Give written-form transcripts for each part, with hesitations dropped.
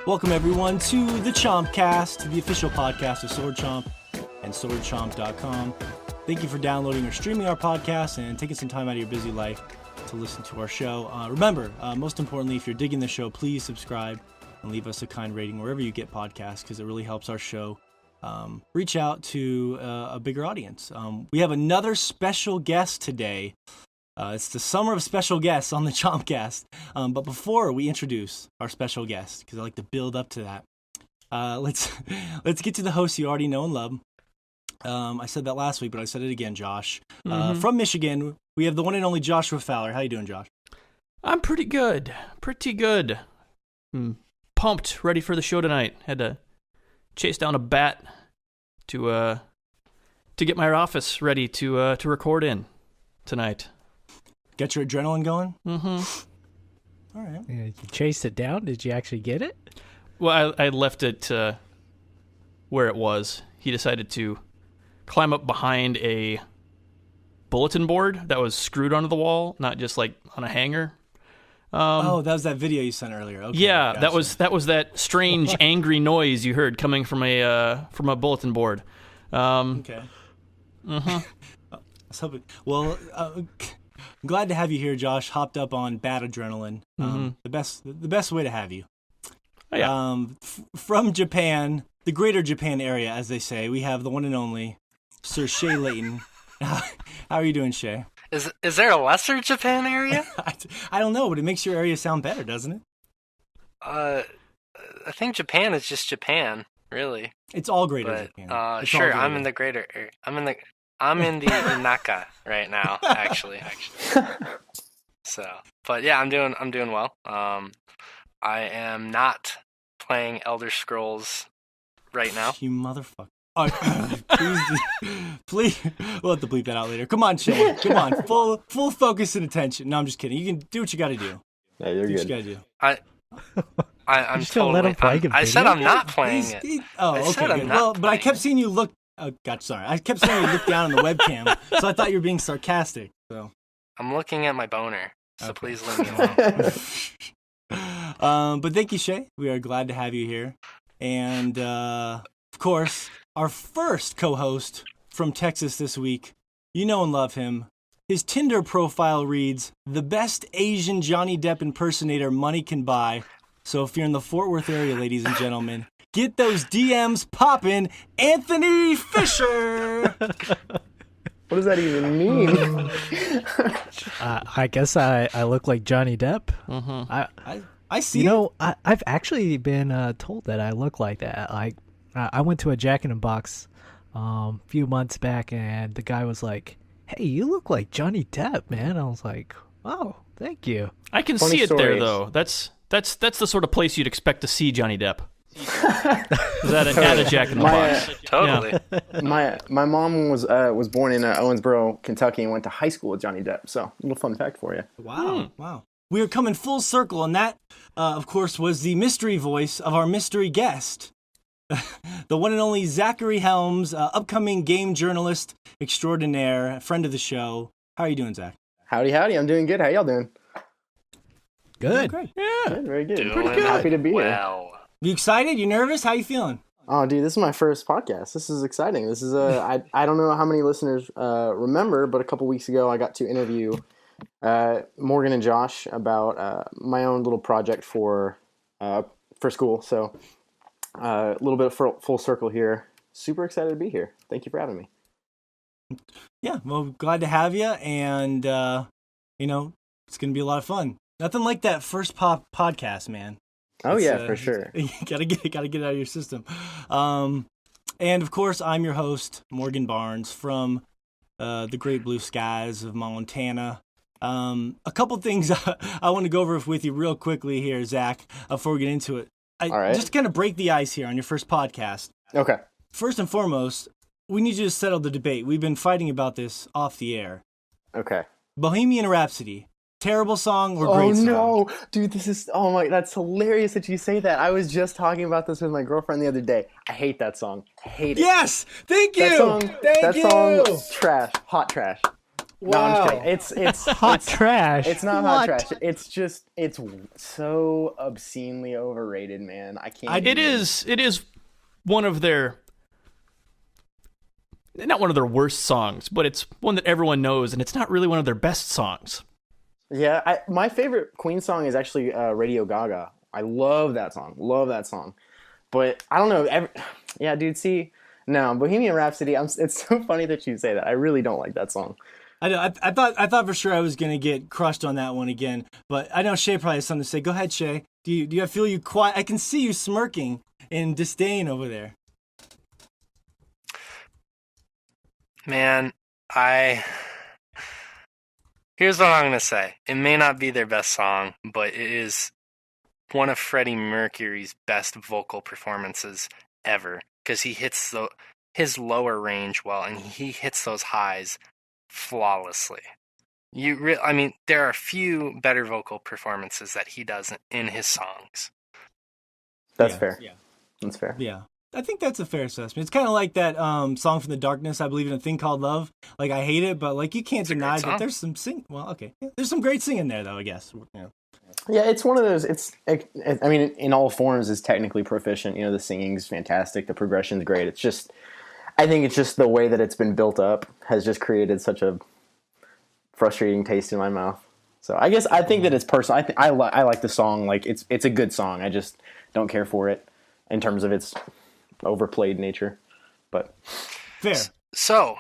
Welcome everyone to the Chompcast, the official podcast of Sword Chomp and swordchomp.com. Thank you for downloading or streaming our podcast and taking some time out of your busy life to listen to our show. Remember, most importantly, if you're digging the show, please subscribe and leave us a kind rating wherever you get podcasts because it really helps our show reach out to a bigger audience. We have another special guest today. It's the summer of special guests on the Chompcast. But before we introduce our special guest, because I like to build up to that, let's get to the host you already know and love. I said that last week, but I said it again, Josh. From Michigan, we have the one and only Joshua Fowler. How you doing, Josh? I'm pretty good. Pumped, ready for the show tonight. Had to chase down a bat to get my office ready to record in tonight. Get your adrenaline going? Mm-hmm. All right. Yeah, you chased it down? Did you actually get it? Well, I left it where it was. He decided to climb up behind a bulletin board that was screwed onto the wall, not just like on a hanger. That was that video you sent earlier. Okay, yeah, gotcha. that was that strange angry noise you heard coming from a bulletin board. Okay. Mm-hmm. I was hoping. Well, I'm glad to have you here, Josh. Hopped up on bad adrenaline. The best way to have you. Oh, yeah. From Japan, the greater Japan area, as they say, we have the one and only Sir Shay Layton. How are you doing, Shay? Is there a lesser Japan area? I don't know, but it makes your area sound better, doesn't it? I think Japan is just Japan, really. It's all greater But Japan. It's sure, all I'm in the greater area. I'm in the Inaka right now, actually. So, but yeah, I'm doing well. I am not playing Elder Scrolls right now. You motherfucker. Please, we'll have to bleep that out later. Come on, Shay. Come on, full focus and attention. No, I'm just kidding. You can do what you got to do. Yeah, you're Do what good. you got to do. I'm just gonna let him play a I said video I'm not playing it. I Okay, said I'm good. not Well, but I playing kept it. seeing you look. Oh, gotcha. Sorry, I kept seeing you look down on the webcam, so I thought you were being sarcastic. So, I'm looking at my boner, so Okay. please leave me alone. but thank you, Shay. We are glad to have you here, and of course, our first co-host from Texas this week. You know and love him. His Tinder profile reads, "The best Asian Johnny Depp impersonator money can buy." So if you're in the Fort Worth area, ladies and gentlemen, get those DMs poppin', Anthony Fisher. What does that even mean? I guess I look like Johnny Depp. Mm-hmm. I see. You know, I've actually been told that I look like that. Like, I went to a Jack in the Box a few months back, and the guy was like, "Hey, you look like Johnny Depp, man." I was like, "Oh, thank you." I can Funny see it there stories. though. That's the sort of place you'd expect to see Johnny Depp. Is that at a Jack in the Box? Totally. my mom was born in Owensboro, Kentucky, and went to high school with Johnny Depp. So, a little fun fact for you. Wow. We are coming full circle, and that, of course, was the mystery voice of our mystery guest, the one and only Zachary Helms, upcoming game journalist extraordinaire, friend of the show. How are you doing, Zach? Howdy. I'm doing good. How y'all doing? Good. Great. Yeah. Good, very good. Doing Happy to be here. well. You excited? You nervous? How you feeling? Oh, dude, this is my first podcast. This is exciting. This is I don't know how many listeners remember, but a couple weeks ago I got to interview Morgan and Josh about my own little project for school. So a little bit of full circle here. Super excited to be here. Thank you for having me. Yeah, well, glad to have you, and, it's going to be a lot of fun. Nothing like that first podcast, man. Oh, It's, yeah, for sure. You gotta get it out of your system. And of course, I'm your host, Morgan Barnes, from the great blue skies of Montana. A couple things I want to go over with you real quickly here, Zach, before we get into it. All right. Just to kind of break the ice here on your first podcast. Okay. First and foremost, we need you to settle the debate. We've been fighting about this off the air. Okay. Bohemian Rhapsody. Terrible song or great song? Oh no, dude, that's hilarious that you say that. I was just talking about this with my girlfriend the other day. I hate that song. I hate it. Yes! Thank you! That song, Thank you! trash, hot trash. No, I'm just Wow. kidding. It's Hot trash. It's not What? hot trash. It's so obscenely overrated, man. I can't. It is one of their, not one of their worst songs, but it's one that everyone knows, and it's not really one of their best songs. Yeah, my favorite Queen song is actually Radio Gaga. I love that song. Love that song. But I don't know. Yeah, dude. See, no, Bohemian Rhapsody. It's so funny that you say that. I really don't like that song. I know. I thought for sure I was gonna get crushed on that one again, but I know Shay probably has something to say. Go ahead, Shay. Do you feel you quiet? I can see you smirking in disdain over there. Man, here's what I'm gonna say. It may not be their best song, but it is one of Freddie Mercury's best vocal performances ever, because he hits his lower range well, and he hits those highs flawlessly. I mean, there are a few better vocal performances that he does in his songs. That's Yeah, fair. Yeah. That's fair. Yeah. I think that's a fair assessment. It's kind of like that song from the Darkness, I Believe in a Thing Called Love. Like, I hate it, but like you can't deny that there's some Well, okay. Yeah, there's some great singing there, though, I guess. Yeah. Yeah, it's one of those. I mean, in all forms, is technically proficient. You know, the singing's fantastic, the progression's great. It's just, I think it's just the way that it's been built up has just created such a frustrating taste in my mouth. So I think that it's personal. I like the song. Like it's a good song. I just don't care for it in terms of its overplayed nature. But Fair. So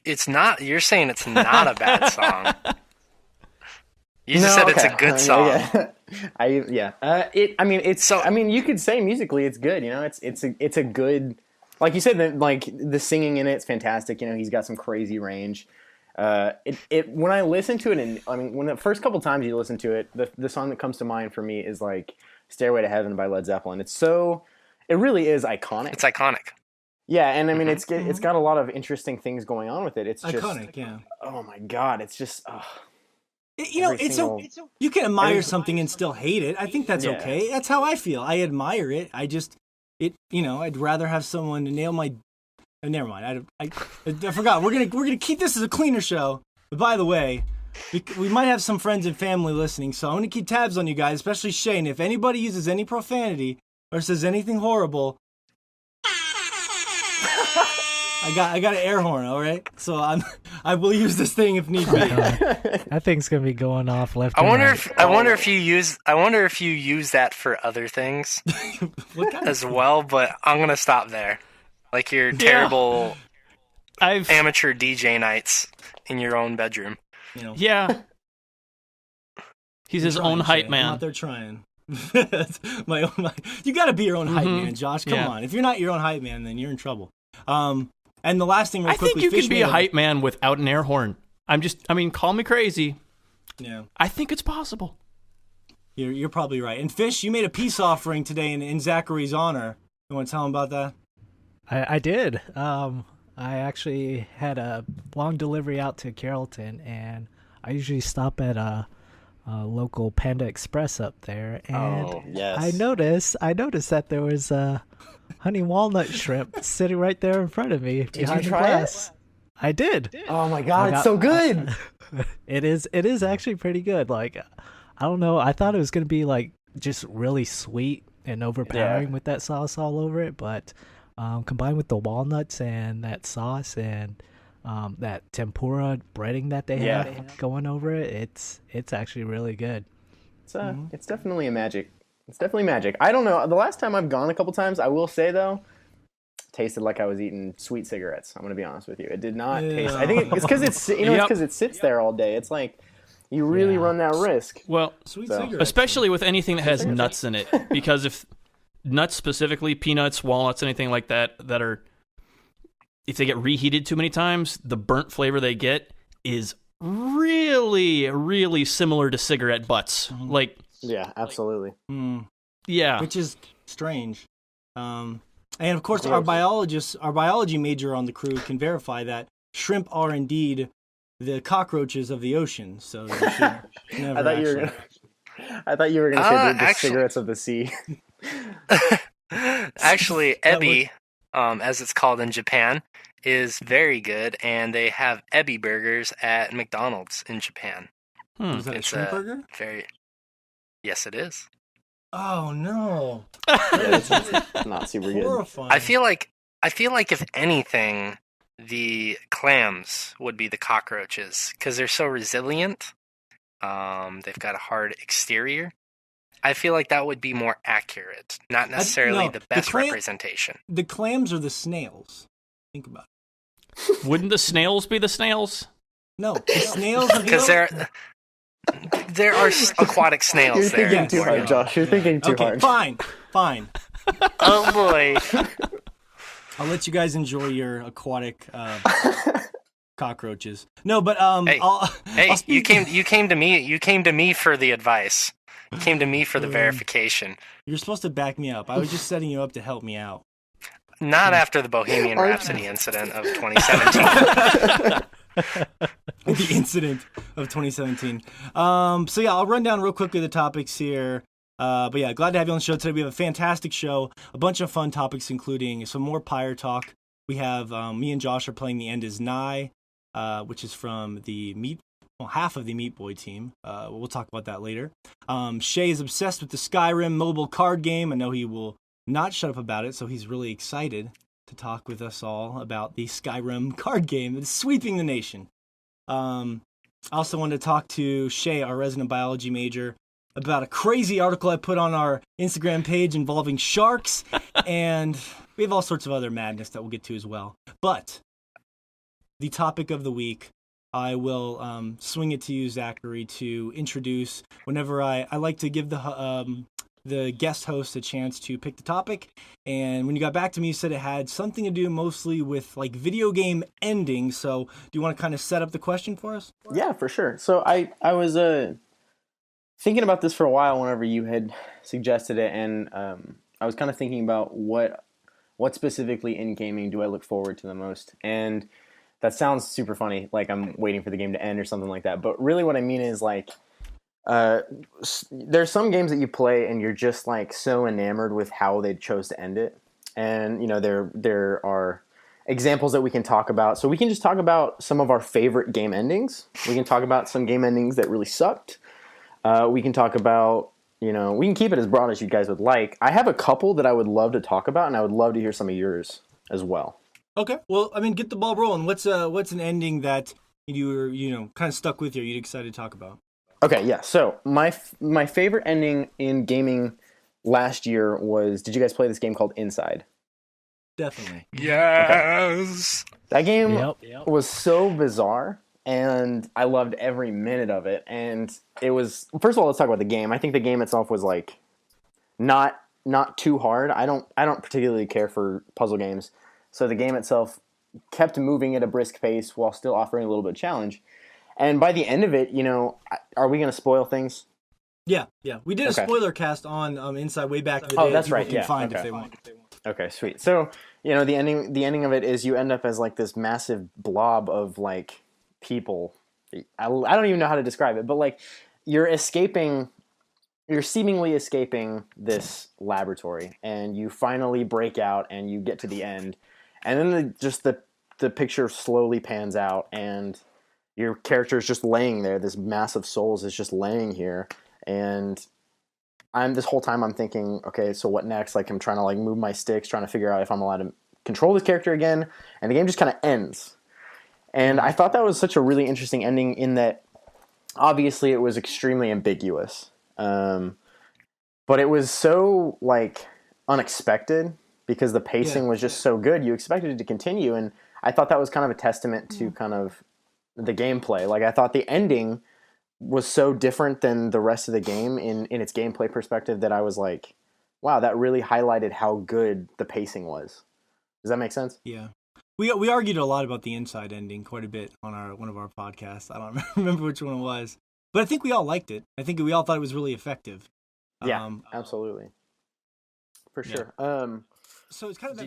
it's not. You're saying it's not a bad song. You just said it's a good song. Yeah. I mean, you could say musically it's good. You know, it's a good. Like you said, like the singing in it's fantastic. You know, he's got some crazy range. When I listen to it, and I mean, when the first couple times you listen to it, the song that comes to mind for me is like "Stairway to Heaven" by Led Zeppelin. It really is iconic. It's iconic. Yeah, and I mean, it's got a lot of interesting things going on with it. It's Iconic, just, yeah. Oh my god, it's just. You can admire something and still hate it. I think that's okay. That's how I feel. I admire it. I'd rather have someone nail my. Never mind. I forgot. We're gonna keep this as a cleaner show. But by the way, we might have some friends and family listening, so I'm gonna keep tabs on you guys, especially Shane. If anybody uses any profanity or says anything horrible, I got an air horn. All right, so I will use this thing if need be. That thing's gonna be going off left. I wonder if you use that for other things as well. But I'm gonna stop there. Like your terrible amateur DJ nights in your own bedroom. You know. Yeah. He's his own hype man. I'm out there trying. You got to be your own hype man, Josh. Come on. If you're not your own hype man, then you're in trouble. And the last thing, I think you can be a hype man without an air horn. Call me crazy. Yeah. I think it's possible. You're probably right. And Fish, you made a peace offering today in Zachary's honor. You want to tell him about that? I did. I actually had a long delivery out to Carrollton, and I usually stop at a local Panda Express up there. And I noticed that there was a honey walnut shrimp sitting right there in front of me behind the glass. I did. Oh my god, it's so good. It is actually pretty good. Like, I don't know. I thought it was gonna be like just really sweet and overpowering with that sauce all over it, but. Combined with the walnuts and that sauce and that tempura breading that they have going over it, it's actually really good. It's definitely a magic. It's definitely magic. I don't know. The last time I've gone a couple times, I will say though, it tasted like I was eating sweet cigarettes. I'm gonna be honest with you. It did not taste. I think it's because it's because it sits there all day. It's like you really run that risk. Well, especially with anything that has nuts in it, because if nuts specifically, peanuts, walnuts, anything like that are, if they get reheated too many times, the burnt flavor they get is really, really similar to cigarette butts. Like, yeah, absolutely. Yeah, which is strange. And of course, our biology major on the crew can verify that shrimp are indeed the cockroaches of the ocean. So you should never. I thought you were going to say the cigarettes of the sea. Actually, ebi, as it's called in Japan, is very good, and they have Ebibirgers at McDonald's in Japan. Is that a It's shrimp burger? Yes, it is. Oh no! Yeah, it's not super good. Horrifying. I feel like if anything, the clams would be the cockroaches because they're so resilient. They've got a hard exterior. I feel like that would be more accurate, not necessarily no, the best clam- representation. The clams are the snails. Think about it. Wouldn't the snails be the snails? No, the snails are Because there are aquatic snails You're there. thinking too Morgan. hard, Josh. You're thinking too okay, hard. fine. Oh boy. I'll let you guys enjoy your aquatic cockroaches. No, but Hey, I'll you speak- came to me. You came to me for the advice. You came to me for the verification. You're supposed to back me up. I was just setting you up to help me out. Not after the Bohemian Rhapsody incident of 2017. The incident of 2017. So yeah, I'll run down real quickly the topics here. But yeah, glad to have you on the show today. We have a fantastic show, a bunch of fun topics, including some more Pyre talk. We have me and Josh are playing The End Is Nigh, which is from half of the Meat Boy team. We'll talk about that later. Shay is obsessed with the Skyrim mobile card game. I know he will not shut up about it, so he's really excited to talk with us all about the Skyrim card game that is sweeping the nation. I also wanted to talk to Shay, our resident biology major, about a crazy article I put on our Instagram page involving sharks, and we have all sorts of other madness that we'll get to as well. But the topic of the week, I will swing it to you, Zachary, to introduce. Whenever I like to give the guest host a chance to pick the topic, and when you got back to me, you said it had something to do mostly with like video game endings. So, do you want to kind of set up the question for us? Yeah, for sure. So I was thinking about this for a while whenever you had suggested it, and I was kind of thinking about what specifically in gaming do I look forward to the most. And that sounds super funny, like I'm waiting for the game to end or something like that. But really what I mean is like there's some games that you play and you're just like so enamored with how they chose to end it. And you know there are examples that we can talk about. So we can just talk about some of our favorite game endings. We can talk about some game endings that really sucked. We can talk about, we can keep it as broad as you guys would like. I have a couple that I would love to talk about, and I would love to hear some of yours as well. Okay. Well, I mean, get the ball rolling. What's an ending that you were, kind of stuck with you, or you'd excited to talk about? Okay, yeah. So my favorite ending in gaming last year was, did you guys play this game called Inside? Definitely. Yes. That game Yep. was so bizarre, and I loved every minute of it. And it was, first of all, let's talk about the game. I think the game itself was like not too hard. I don't particularly care for puzzle games, so the game itself kept moving at a brisk pace while still offering a little bit of challenge. And by the end of it, are we going to spoil things? Yeah. We did a Okay. spoiler cast on Inside way back in the day. Oh, that's People right, can yeah, find if okay. they want. Okay, sweet. So, the ending of it is you end up as like this massive blob of like people. I don't even know how to describe it, but like you're seemingly escaping this laboratory, and you finally break out and you get to the end. And then the picture slowly pans out, and your character is just laying there. This mass of souls is just laying here, and this whole time I'm thinking, okay, so what next? Like I'm trying to like move my sticks, trying to figure out if I'm allowed to control this character again, and the game just kind of ends. And I thought that was such a really interesting ending in that obviously it was extremely ambiguous, but it was so like unexpected because the pacing was just so good. You expected it to continue, and I thought that was kind of a testament to kind of the gameplay. Like I thought the ending was so different than the rest of the game in its gameplay perspective that I was like, wow, that really highlighted how good the pacing was. Does that make sense? Yeah. We argued a lot about the Inside ending quite a bit on one of our podcasts. I don't remember which one it was, but I think we all liked it. I think we all thought it was really effective. Yeah, absolutely, for sure. So it's kind of that